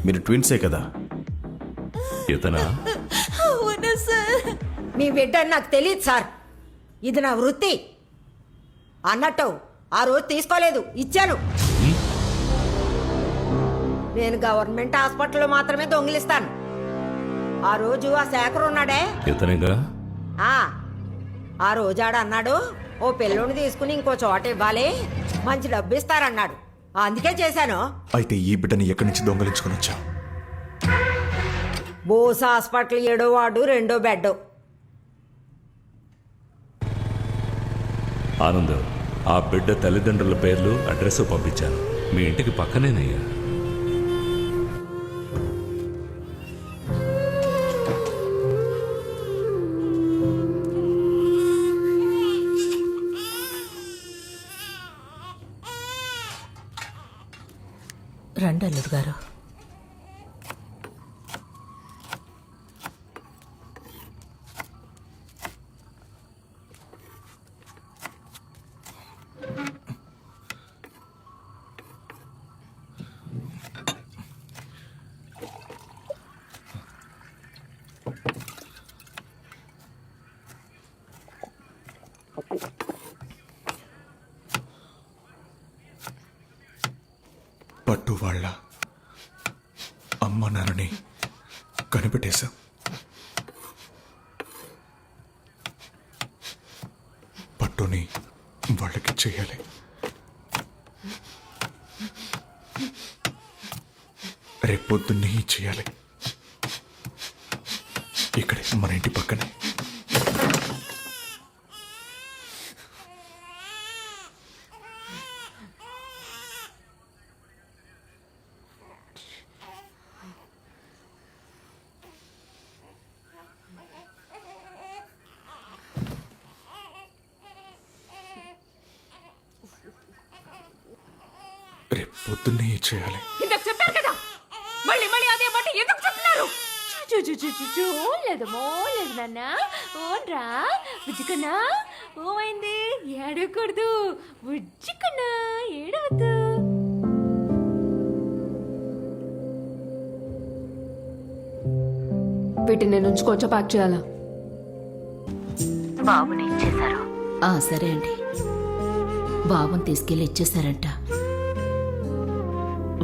మీరు ట్విన్సే కదా? ఇతనా? అవును సార్. మీ బిడ్డ నాకు తెలియదు సార్, ఇది నా వృత్తి. అన్నట్టు ఆ రోజు తీసుకోలేదు, ఇచ్చాను. నేను గవర్నమెంట్ హాస్పిటల్లో మాత్రమే దొంగిలిస్తాను. ఆ రోజు ఆ శేఖర్ ఉన్నాడే, ఇతనేగా? ఆ రోజు ఆడ అన్నాడు, ఓ పిల్లోని తీసుకుని ఇంకో చోట ఇవ్వాలి, మంచి డబ్బు ఇస్తారన్నాడు. అందుకే చేశాను. అయితే ఈ బిడ్డని ఎక్కడి నుంచి దొంగలించుకుని వచ్చావు? బోస్ హాస్పిటల్ 7వ వార్డు 2వ బెడ్. ఆనంద్, ఆ బిడ్డ తల్లిదండ్రుల పేర్లు అడ్రస్ పంపించాను. మీ ఇంటికి పక్కనేనయ్యా. రండి అల్లుడు గారు. పట్టు వాళ్ళ అమ్మ నాన్నని కనిపెట్టేశాం. పట్టుని వాళ్ళకి చేయాలి. రేపొద్దున్నే చేయాలి. ఇక్కడే మన ఇంటి పక్కనే. రేపు పొద్దున్నే చేయాలి. ఇందాక చెప్పారు కదా, మళ్ళీ మళ్ళీ అదే మాట ఎందుకు చెప్తున్నారు? లేదమ్మో, లేదు నాన్న. ఓన్రా బుజ్జికన్నా, ఓమైంది? ఏడవకూడదు బుజ్జికన్నా, ఏడవద్దు. వీటిని నేను ఉంచి కొంచెం ప్యాక్ చేయాలా? బాబుని ఇచ్చేశారు. సరే అండి. బాబుని తీసుకెళ్ళి ఇచ్చేశారంట.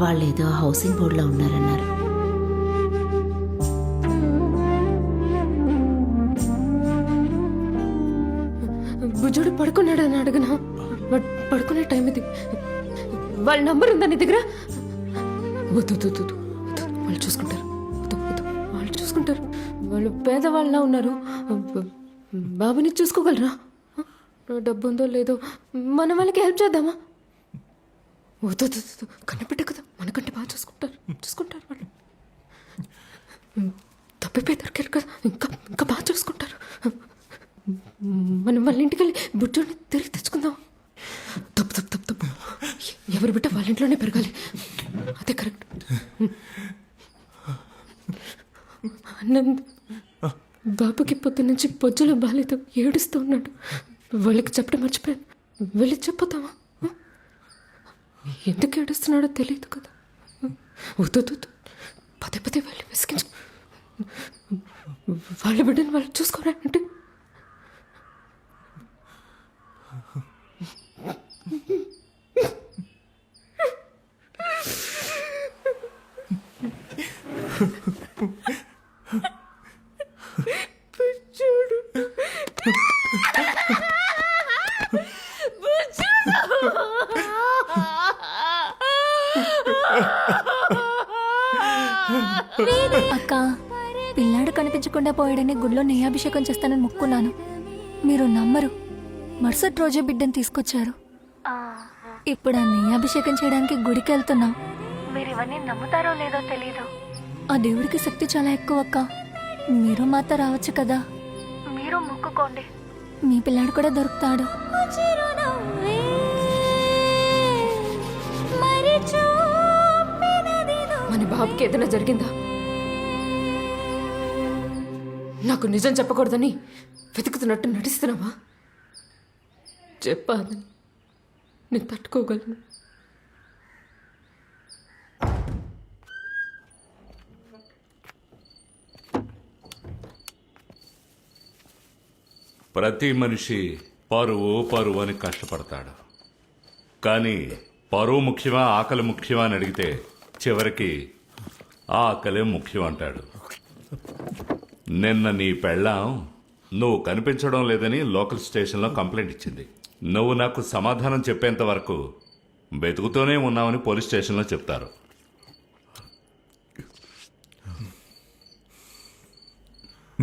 వాళ్ళేదో హౌసింగ్ బోర్డులో ఉన్నారన్నారు. బుజ్జుడు పడుకున్నాడని అడగనా? పడుకునే టైం ఇది. వాళ్ళ నంబర్ ఉందా నీ దగ్గర? వద్దు, వాళ్ళు చూసుకుంటారు. వాళ్ళు చూసుకుంటారు. వాళ్ళు పేదవాళ్ళ ఉన్నారు. బాబుని చూసుకోగలరా? డబ్బు ఉందో లేదో మన వాళ్ళకి హెల్ప్ చేద్దామా? వద్దు, కన్నబిడ్డ కదా, మనకంటే బాగా చూసుకుంటారు వాళ్ళు. తప్పిపోయి దొరికారు కదా, ఇంకా బాగా చూసుకుంటారు. మనం వాళ్ళ ఇంటికి వెళ్ళి బుజ్జుడిని తిరిగి తెచ్చుకుందాం. తప్పు. ఎవరి బిడ్డ వాళ్ళ ఇంట్లోనే పెరగాలి, అదే కరెక్ట్. ఆనంద్ బాబుకి పొద్దు నుంచి పొజ్జులో బాలేదు, ఏడుస్తూ ఉన్నాడు. వాళ్ళకి చెప్పడం మర్చిపోయాను. వెళ్ళి చెప్పొద్దామా? ఎందుకు ఏడుస్తున్నాడో తెలియదు కదా. వద్దు, పదే వాళ్ళు విసిగించు. వాళ్ళ బిడ్డను వాళ్ళు చూసుకోరా అంటే అక్క, పిల్లాడు కనిపించకుండా పోయాడని గుడిలో నెయ్యాభిషేకం చేస్తానని మొక్కున్నాను. మీరు నమ్మరు, మరుసటి రోజే బిడ్డను తీసుకొచ్చారు. ఇప్పుడు ఆ నెయ్యాభిషేకం చేయడానికి గుడికి వెళ్తున్నాం. మీరు ఇవన్నీ నమ్ముతారో లేదో తెలీదు. ఆ దేవుడికి శక్తి చాలా ఎక్కువ అక్క. మీరు మాతో రావచ్చు కదా. మీరు మొక్కుకోండి, మీ పిల్లాడు కూడా దొరుకుతాడు. మన బాబుకి ఏదైనా జరిగిందా? నాకు నిజం చెప్పకూడదని వెతుకుతున్నట్టు నటిస్తున్నావా? చెప్పాలని నేను తట్టుకోగలను. ప్రతి మనిషి పరువు అని కష్టపడతాడు. కానీ పరువు ముఖ్యమా ఆకలి ముఖ్యమా అని అడిగితే చివరికి ఆకలే ముఖ్యం అంటాడు. నిన్న నీ పెళ్ళాం నువ్వు కనిపించడం లేదని లోకల్ స్టేషన్లో కంప్లైంట్ ఇచ్చింది. నువ్వు నాకు సమాధానం చెప్పేంత వరకు వెతుకుతూనే ఉన్నావని పోలీస్ స్టేషన్లో చెప్తారు.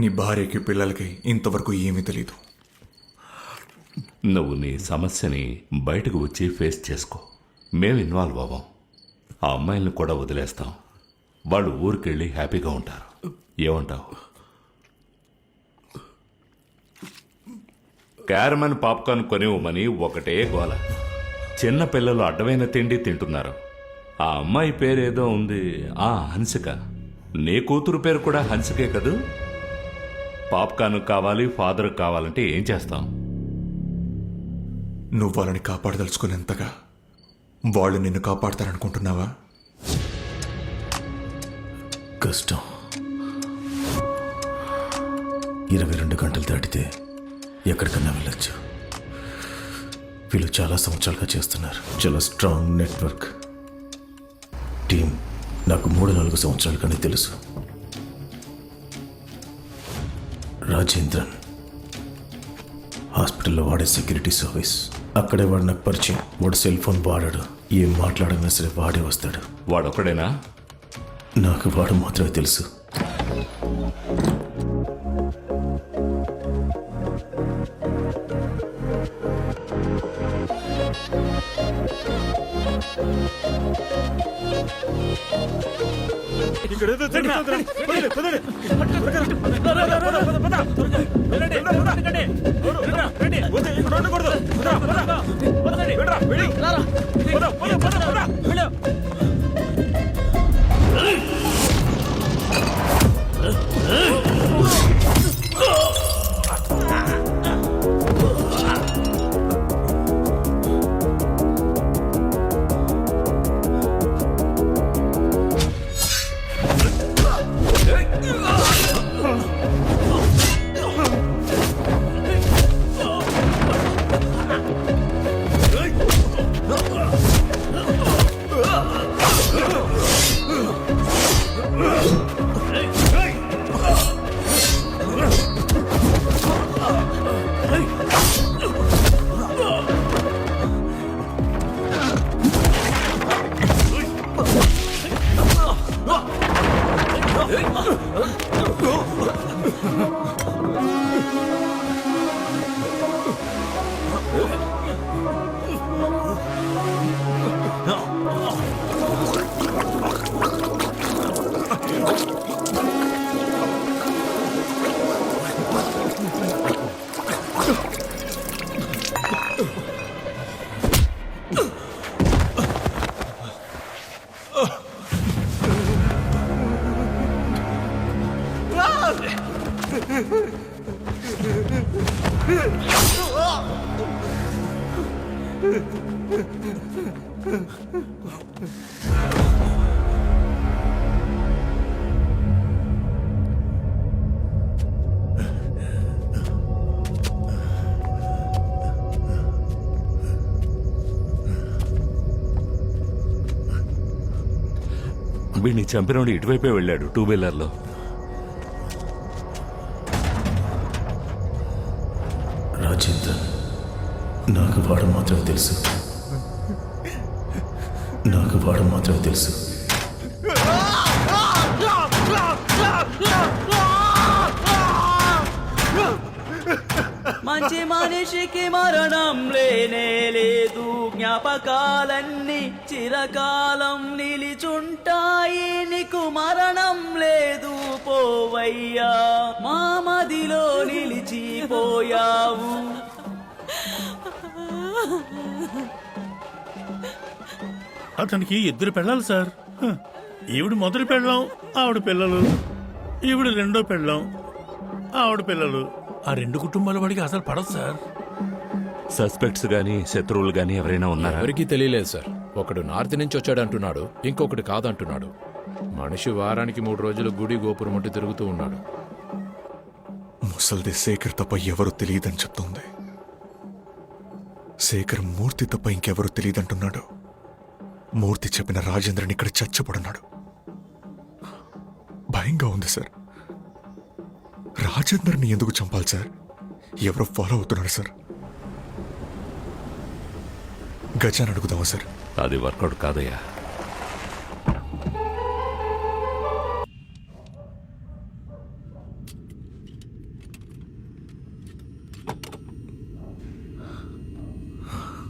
నీ భార్యకి పిల్లలకి ఇంతవరకు ఏమీ తెలీదు. నువ్వు నీ సమస్యని బయటకు వచ్చి ఫేస్ చేసుకో. మేము ఇన్వాల్వ్ అవ్వం. ఆ అమ్మాయిల్ని కూడా వదిలేస్తాం. వాళ్ళు ఊరికెళ్ళి హ్యాపీగా ఉంటారు. ఏమంటావు? క్యారమన్ పాప్కార్న్ కొనివ్వమని ఒకటే గోల. చిన్న పిల్లలు అడ్డమైన తిండి తింటున్నారు. ఆ అమ్మాయి పేరేదో ఉంది, హన్సిక. నీ కూతురు పేరు కూడా హన్సికే కదూ? పాప్కార్న్ కావాలి, ఫాదర్ కావాలంటే ఏం చేస్తాం? నువ్వు వాళ్ళని కాపాడదలుచుకునేంతగా వాళ్ళు నిన్ను కాపాడతారనుకుంటున్నావా? కష్టం. 22 గంటలు దాటితే ఎక్కడికన్నా వెళ్ళొచ్చు. వీళ్ళు చాలా సంవత్సరాలుగా చేస్తున్నారు. చాలా స్ట్రాంగ్ నెట్వర్క్ టీం. నాకు 3-4 సంవత్సరాలుగానే తెలుసు. రాజేంద్రన్ హాస్పిటల్లో వాడే సెక్యూరిటీ సర్వీస్. అక్కడే వాడు నాకు పరిచయం. వాడు సెల్ ఫోన్ వాడాడు. ఏం మాట్లాడన్నా సరే వాడే వస్తాడు. వాడొక్కడేనా? నాకు వాడు మాత్రమే తెలుసు. వీడిని చంపినోడు ఇటువైపే వెళ్ళాడు 2 వీలర్లో. రాజేంద్ర, నాకు వాడు మాత్రమే తెలుసు. నాకు వాడు మాత్రమే తెలుసు. మంచి మనిషికి మరణం లేనే లేదు. జ్ఞాపకాలన్నీ చిరకాలం నిలిచుంటాయి. నీకు మరణం లేదు పోవయ్యా, మా మదిలో నిలిచిపోయావు. అతనికి 2 పెళ్ళాలి సార్. ఈవిడ మొదటి పెళ్ళాం, ఆవిడ పిల్లలు. ఈవిడ రెండో పెళ్ళాం, ఆవిడ పిల్లలు. ఆ 2 కుటుంబాల వాడికి అసలు పడదు సార్. సస్పెక్ట్స్ గానీ శత్రువులు గానీ ఎవరైనా ఉన్నారా? ఎవరికీ తెలియలేదు సార్. ఒకడు నార్త్ నుంచి వచ్చాడంటున్నాడు, ఇంకొకటి కాదంటున్నాడు. మనిషి వారానికి 3 రోజులు గుడి గోపురం అంటూ తిరుగుతూ ఉన్నాడు. ముసల్ది శేఖర్ తప్ప ఎవరు తెలియదని చెప్తోంది. శేఖర్ మూర్తి తప్ప ఇంకెవరు తెలియదంటున్నాడు. మూర్తి చెప్పిన రాజేంద్రని ఇక్కడ చచ్చబడున్నాడు. భయంగా ఉంది సార్. రాజేంద్రని ఎందుకు చంపాలి సార్? ఎవరో ఫాలో అవుతున్నాడు సార్. గజాన్ని అడుగుదామా సార్? అది వర్కౌట్ కాదయ్యా.